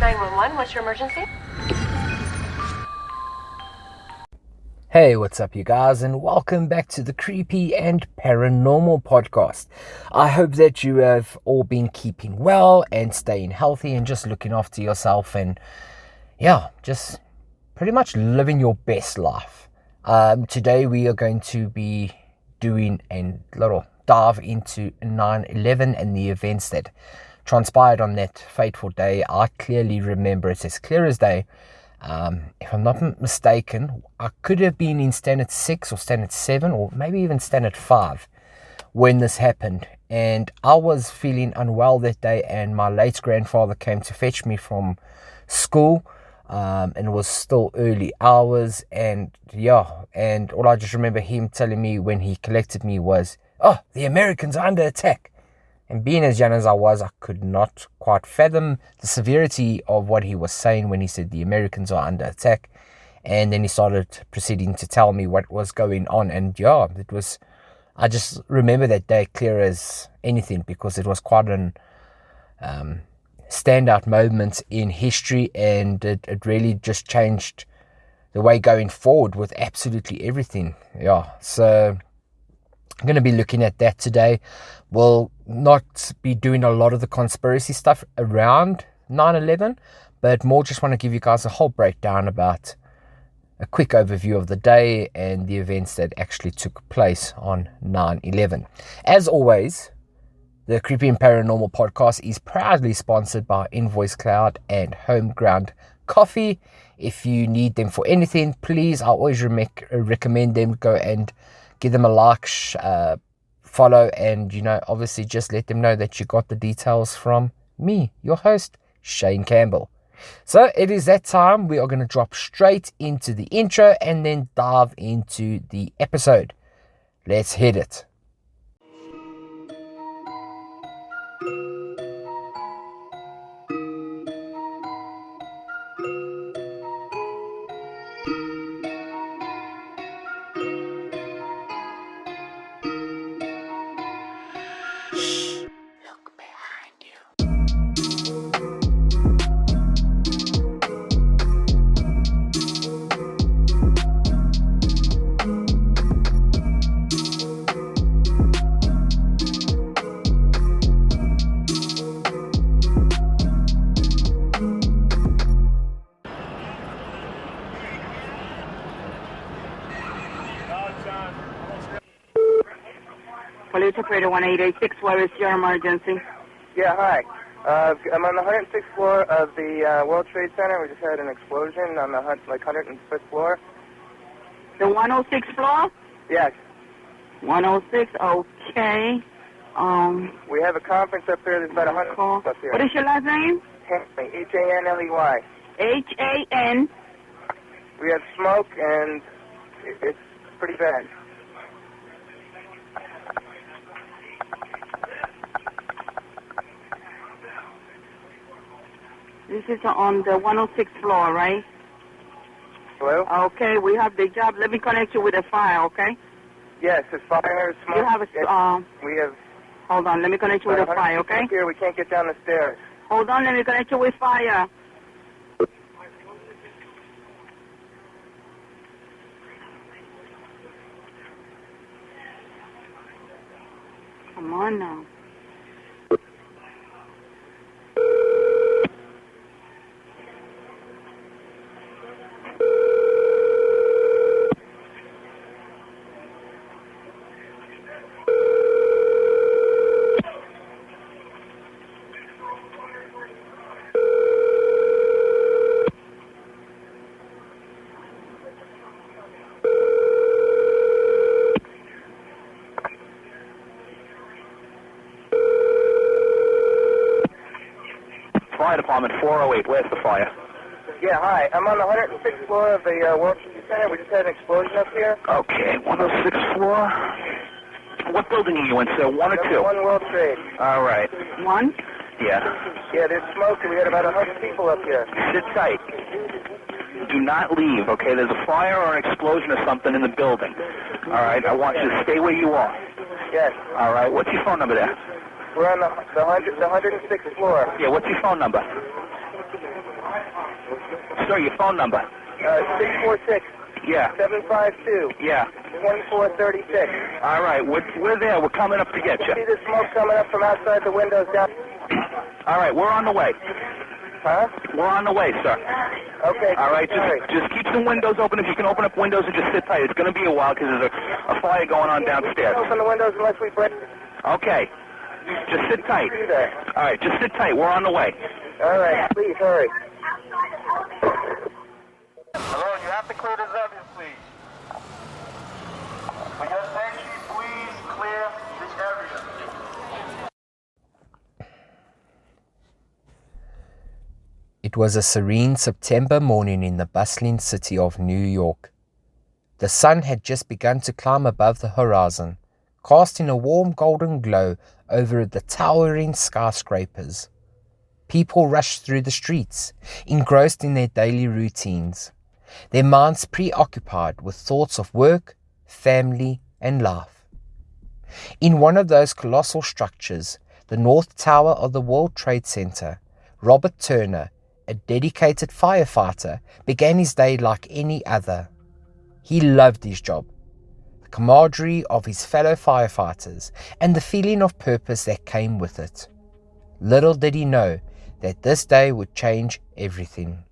911, what's your emergency? Hey, what's up, you guys, and welcome back to the Creepy and Paranormal Podcast. I hope that you have all been keeping well and staying healthy and just looking after yourself and, just pretty much living your best life. Today we are going to be doing a little dive into 9/11 and the events that transpired on that fateful day. I clearly remember it as clear as day. If I'm not mistaken, I could have been in standard 6 or standard 7 or maybe even standard 5 when this happened. And I was feeling unwell that day, and my late grandfather came to fetch me from school. And it was still early hours, and all I just remember him telling me when he collected me was, "Oh, the Americans are under attack." And being as young as I was, I could not quite fathom the severity of what he was saying when he said the Americans are under attack. And then he started proceeding to tell me what was going on. And I just remember that day clear as anything, because it was quite an standout moment in history, and it really just changed the way going forward with absolutely everything. So I'm going to be looking at that today. We'll not be doing a lot of the conspiracy stuff around 9/11, but more just want to give you guys a whole breakdown about a quick overview of the day and the events that actually took place on 9/11. As always, the Creepy and Paranormal Podcast is proudly sponsored by Invoice Cloud and Homeground Coffee. If you need them for anything, please, I always recommend them. Go and give them a like, follow, and, obviously just let them know that you got the details from me, your host, Shane Campbell. So it is that time. We are going to drop straight into the intro and then dive into the episode. Let's hit it. Police operator 1886, where is your emergency? Yeah, hi. I'm on the 106th floor of the World Trade Center. We just had an explosion on the 105th floor. The 106th floor? Yes. 106, okay. We have a conference up here. There's about 100 people up here. What is your last name? Hanley, Hanley. H-A-N. We have smoke, and it's pretty bad. This is on the 106th floor, right? Hello? Okay, we have the job. Let me connect you with a file, okay? Yes, there's fire, smoke. You have a, we have... Hold on, let me connect you with a file, okay? Here, we can't get down the stairs. Hold on, let me connect you with fire. Come on now. Fire Department 408, where's the fire? Yeah, hi. I'm on the 106th floor of the World Trade Center. We just had an explosion up here. Okay, 106th floor. What building are you in, sir? 1 or 2? One World Trade. All right. 1? Yeah. Yeah, there's smoke, and we had about 100 people up here. Sit tight. Do not leave, okay? There's a fire or an explosion or something in the building. All right, I want you to stay where you are. Yes. All right, what's your phone number there? We're on the 106th floor. Yeah, what's your phone number? Sir, your phone number. 646 Yeah. 752 Yeah. 2436. All right, we're there. We're coming up to get you. See the smoke coming up from outside the windows down. All right, we're on the way. Huh? We're on the way, sir. Okay. All right, Sorry. just keep some windows open. If you can open up windows and just sit tight. It's going to be a while because there's a fire going on downstairs. Open the windows unless we break. Okay. Just sit tight. Do that. All right, just sit tight. We're on the way. All right. Please hurry. Hello, you have to clear this area, please. For your safety, please clear this area. It was a serene September morning in the bustling city of New York. The sun had just begun to climb above the horizon, casting a warm golden glow over the towering skyscrapers. People rushed through the streets, engrossed in their daily routines, their minds preoccupied with thoughts of work, family, and life. In one of those colossal structures, the North Tower of the World Trade Center, Robert Turner, a dedicated firefighter, began his day like any other. He loved his job, the camaraderie of his fellow firefighters, and the feeling of purpose that came with it. Little did he know that this day would change everything.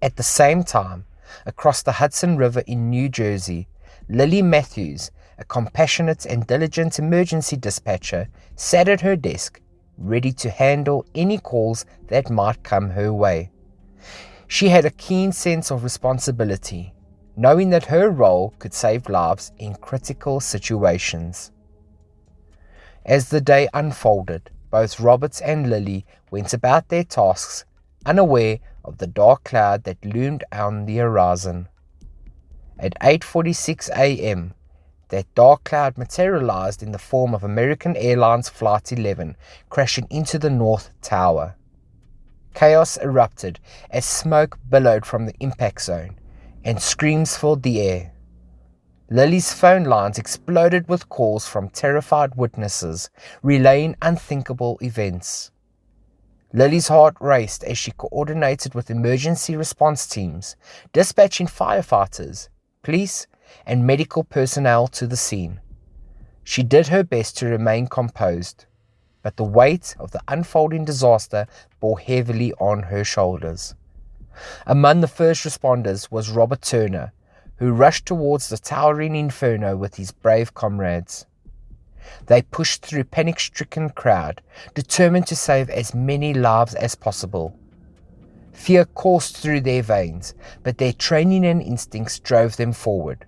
At the same time, across the Hudson River in New Jersey, Lily Matthews, a compassionate and diligent emergency dispatcher, sat at her desk, ready to handle any calls that might come her way. She had a keen sense of responsibility, knowing that her role could save lives in critical situations. As the day unfolded, both Roberts and Lily went about their tasks, unaware of the dark cloud that loomed on the horizon. At 8:46 a.m., that dark cloud materialized in the form of American Airlines Flight 11 crashing into the North Tower. Chaos erupted as smoke billowed from the impact zone, and screams filled the air. Lily's phone lines exploded with calls from terrified witnesses, relaying unthinkable events. Lily's heart raced as she coordinated with emergency response teams, dispatching firefighters, police, and medical personnel to the scene. She did her best to remain composed, but the weight of the unfolding disaster bore heavily on her shoulders. Among the first responders was Robert Turner, who rushed towards the towering inferno with his brave comrades. They pushed through a panic-stricken crowd, determined to save as many lives as possible. Fear coursed through their veins, but their training and instincts drove them forward.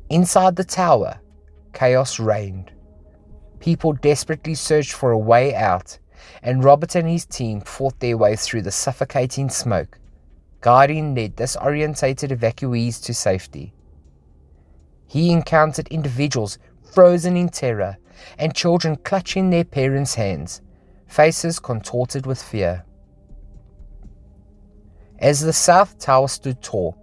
Inside the tower, chaos reigned. People desperately searched for a way out, and Robert and his team fought their way through the suffocating smoke, guiding their disorientated evacuees to safety. He encountered individuals frozen in terror and children clutching their parents' hands, faces contorted with fear. As the South Tower stood tall,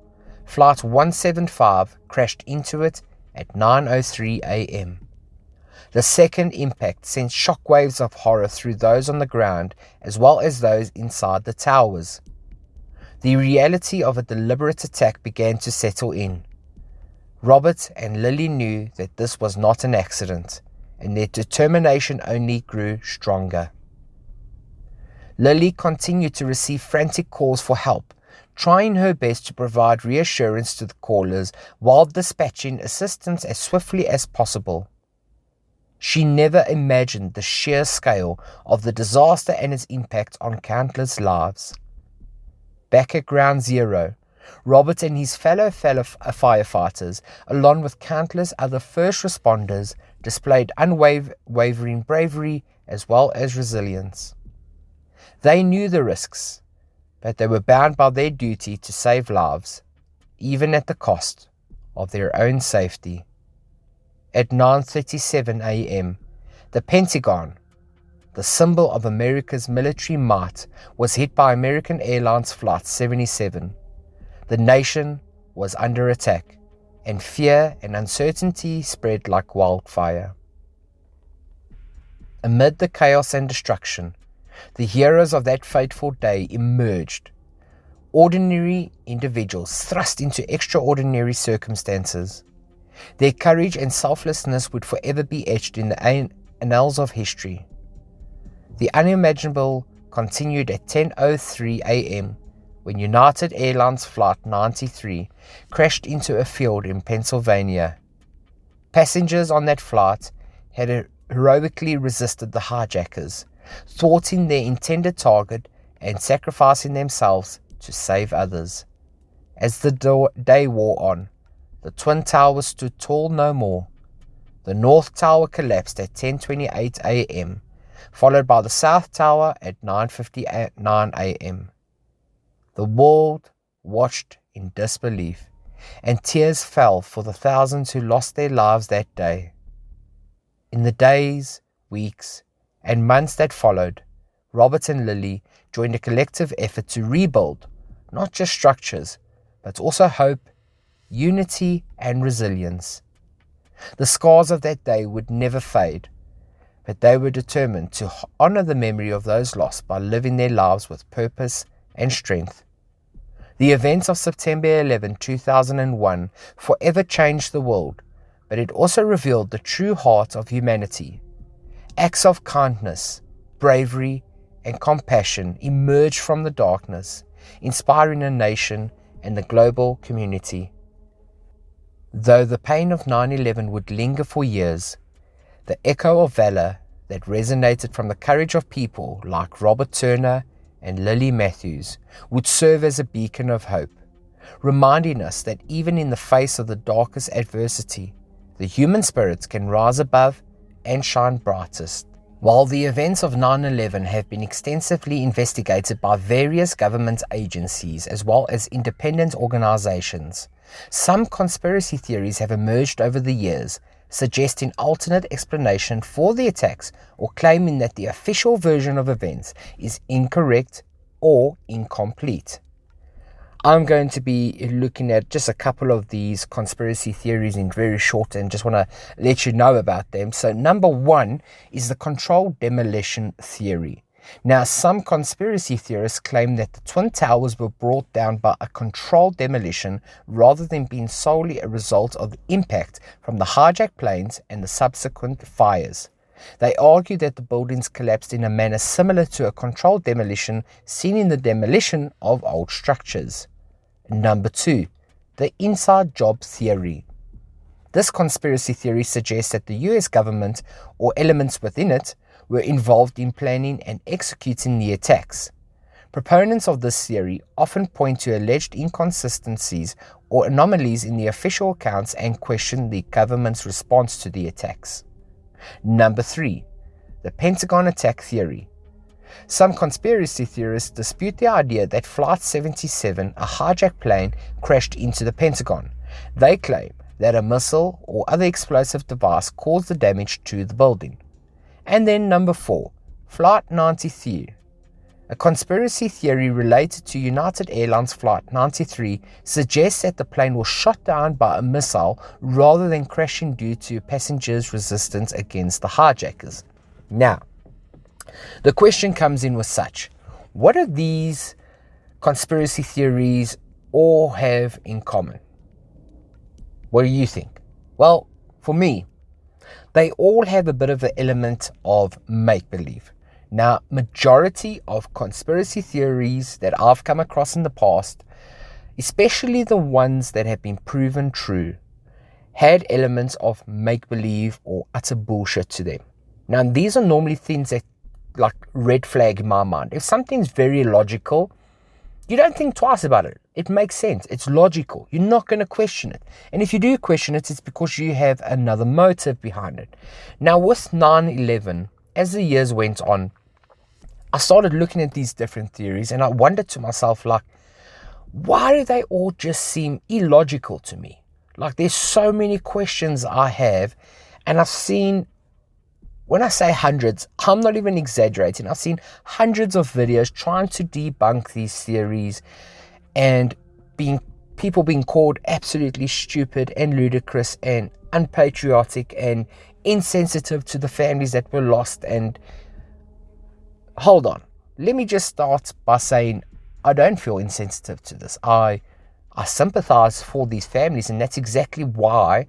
Flight 175 crashed into it at 9:03 a.m. The second impact sent shockwaves of horror through those on the ground as well as those inside the towers. The reality of a deliberate attack began to settle in. Robert and Lily knew that this was not an accident, and their determination only grew stronger. Lily continued to receive frantic calls for help, trying her best to provide reassurance to the callers while dispatching assistance as swiftly as possible. She never imagined the sheer scale of the disaster and its impact on countless lives. Back at Ground Zero, Robert and his fellow firefighters, along with countless other first responders, displayed unwavering bravery as well as resilience. They knew the risks, but they were bound by their duty to save lives, even at the cost of their own safety. At 9:37 a.m., the Pentagon, the symbol of America's military might, was hit by American Airlines Flight 77. The nation was under attack, and fear and uncertainty spread like wildfire. Amid the chaos and destruction, the heroes of that fateful day emerged, Ordinary individuals thrust into extraordinary circumstances. Their courage and selflessness would forever be etched in the annals of history. The unimaginable continued at 10:03 a.m. when United Airlines Flight 93 crashed into a field in Pennsylvania. Passengers on that flight had heroically resisted the hijackers, thwarting their intended target and sacrificing themselves to save others. As the day wore on, the Twin Towers stood tall no more. The North Tower collapsed at 10:28 a.m., followed by the South Tower at 9:59 a.m. The world watched in disbelief, and tears fell for the thousands who lost their lives that day. In the days, weeks, and months that followed, Robert and Lily joined a collective effort to rebuild not just structures, but also hope, unity, and resilience. The scars of that day would never fade, but they were determined to honor the memory of those lost by living their lives with purpose and strength. The events of September 11, 2001 forever changed the world, but it also revealed the true heart of humanity. Acts of kindness, bravery, and compassion emerged from the darkness, inspiring a nation and the global community. Though the pain of 9/11 would linger for years, the echo of valor that resonated from the courage of people like Robert Turner and Lily Matthews would serve as a beacon of hope, reminding us that even in the face of the darkest adversity, the human spirits can rise above and shine brightest. While the events of 9/11 have been extensively investigated by various government agencies as well as independent organizations, some conspiracy theories have emerged over the years, suggesting alternate explanation for the attacks or claiming that the official version of events is incorrect or incomplete. I'm going to be looking at just a couple of these conspiracy theories in very short and just want to let you know about them. So number one is the controlled demolition theory. Now, some conspiracy theorists claim that the Twin Towers were brought down by a controlled demolition rather than being solely a result of the impact from the hijacked planes and the subsequent fires. They argue that the buildings collapsed in a manner similar to a controlled demolition seen in the demolition of old structures. Number two, the inside job theory. This conspiracy theory suggests that the US government or elements within it were involved in planning and executing the attacks. Proponents of this theory often point to alleged inconsistencies or anomalies in the official accounts and question the government's response to the attacks. Number three, the Pentagon attack theory. Some conspiracy theorists dispute the idea that Flight 77, a hijacked plane, crashed into the Pentagon. They claim that a missile or other explosive device caused the damage to the building. And then number four, Flight 93. A conspiracy theory related to United Airlines Flight 93 suggests that the plane was shot down by a missile rather than crashing due to passengers' resistance against the hijackers. Now, the question comes in with such: what do these conspiracy theories all have in common? What do you think? Well, for me, they all have a bit of an element of make-believe. Now, majority of conspiracy theories that I've come across in the past, especially the ones that have been proven true, had elements of make-believe or utter bullshit to them. Now, these are normally things that like red flag in my mind. If something's very logical, you don't think twice about it. It makes sense. It's logical. You're not going to question it. And if you do question it, it's because you have another motive behind it. Now, with 9/11, as the years went on, I started looking at these different theories and I wondered to myself, like, why do they all just seem illogical to me? Like, there's so many questions I have, and I've seen, when I say hundreds, I'm not even exaggerating. I've seen hundreds of videos trying to debunk these theories and people being called absolutely stupid and ludicrous and unpatriotic and insensitive to the families that were lost. And hold on, let me just start by saying I don't feel insensitive to this. I sympathize for these families, and that's exactly why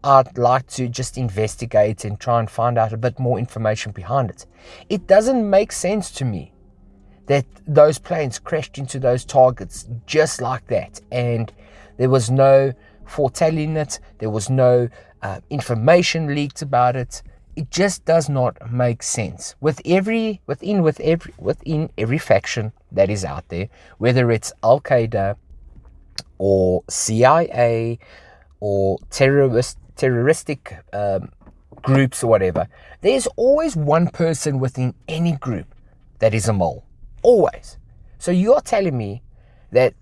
I'd like to just investigate and try and find out a bit more information behind it. It doesn't make sense to me that those planes crashed into those targets just like that, and there was no foretelling it, there was no information leaked about it. It just does not make sense. Within every faction that is out there, whether it's al-qaida or CIA or terroristic groups or whatever, there's always one person within any group that is a mole. Always. So you're telling me that,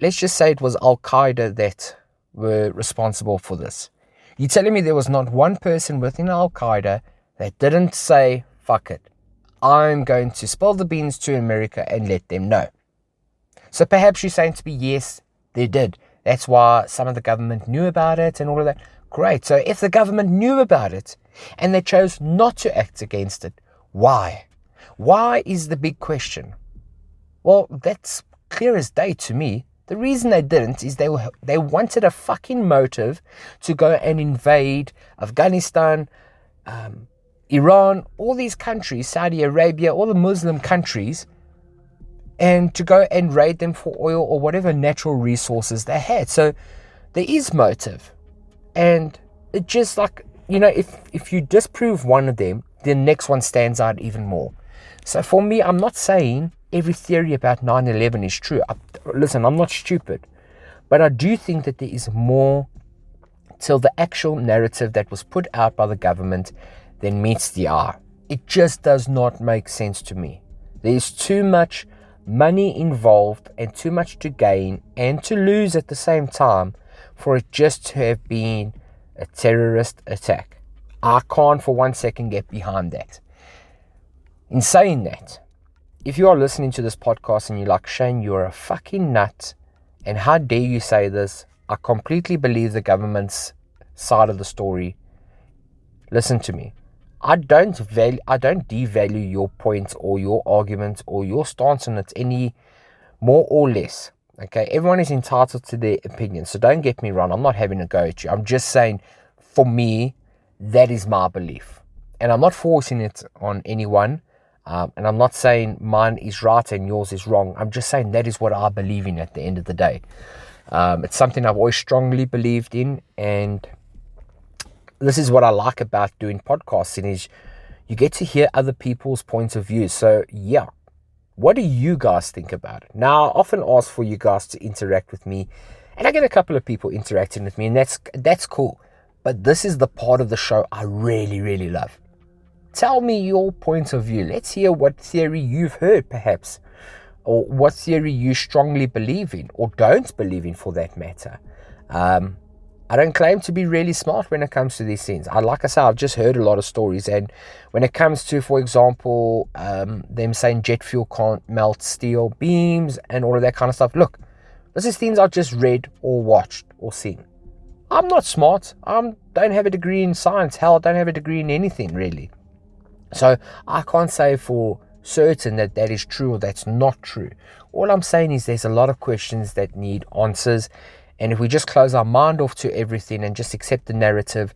let's just say it was al-qaida that were responsible for this. You're telling me there was not one person within al-qaida that didn't say, fuck it, I'm going to spill the beans to America and let them know. So perhaps you're saying to me, yes, they did. That's why some of the government knew about it and all of that. Great. So if the government knew about it and they chose not to act against it, why? Why is the big question? Well, that's clear as day to me. The reason they didn't is they wanted a fucking motive to go and invade Afghanistan, Iran, all these countries, Saudi Arabia, all the Muslim countries, and to go and raid them for oil or whatever natural resources they had. So there is motive. And it just like, if you disprove one of them, the next one stands out even more. So for me, I'm not saying every theory about 9/11 is true. Listen, I'm not stupid. But I do think that there is more till the actual narrative that was put out by the government than meets the eye. It just does not make sense to me. There's too much money involved and too much to gain and to lose at the same time for it just to have been a terrorist attack. I can't for 1 second get behind that. In saying that, if you are listening to this podcast and you're like, Shane, you're a fucking nut, and how dare you say this? I completely believe the government's side of the story. Listen to me. I don't devalue your point or your argument or your stance on it any more or less. Okay, everyone is entitled to their opinion, so don't get me wrong. I'm not having a go at you. I'm just saying, for me, that is my belief, and I'm not forcing it on anyone. And I'm not saying mine is right and yours is wrong. I'm just saying that is what I believe in at the end of the day. It's something I've always strongly believed in, and this is what I like about doing podcasting is you get to hear other people's points of view. So yeah, what do you guys think about it? Now, I often ask for you guys to interact with me, and I get a couple of people interacting with me, and that's cool. But this is the part of the show I really, really love. Tell me your point of view. Let's hear what theory you've heard, perhaps, or what theory you strongly believe in, or don't believe in for that matter. I don't claim to be really smart when it comes to these things. Like I said, I've just heard a lot of stories, and when it comes to, for example, them saying jet fuel can't melt steel beams and all of that kind of stuff. Look, this is things I've just read or watched or seen. I'm not smart. I don't have a degree in science. Hell, I don't have a degree in anything, really. So I can't say for certain that that is true or that's not true. All I'm saying is there's a lot of questions that need answers. And if we just close our mind off to everything and just accept the narrative,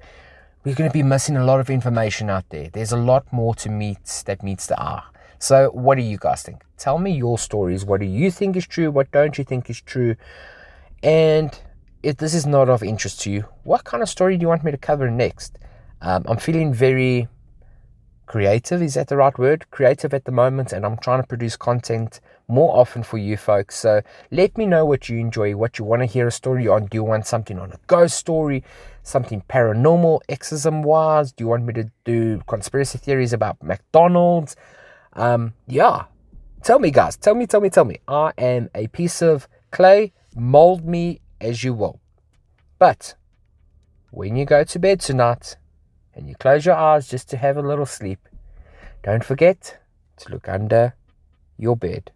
we're going to be missing a lot of information out there. There's a lot more to meet that meets the eye. So what do you guys think? Tell me your stories. What do you think is true? What don't you think is true? And if this is not of interest to you, what kind of story do you want me to cover next? I'm feeling very creative, is that the right word? Creative at the moment, and I'm trying to produce content more often for you folks. So let me know what you enjoy, what you want to hear a story on. Do you want something on a ghost story, something paranormal, exorcism wise? Do you want me to do conspiracy theories about McDonald's? Yeah, tell me guys, tell me. I am a piece of clay. Mold me as you will. But when you go to bed tonight and you close your eyes just to have a little sleep, don't forget to look under your bed.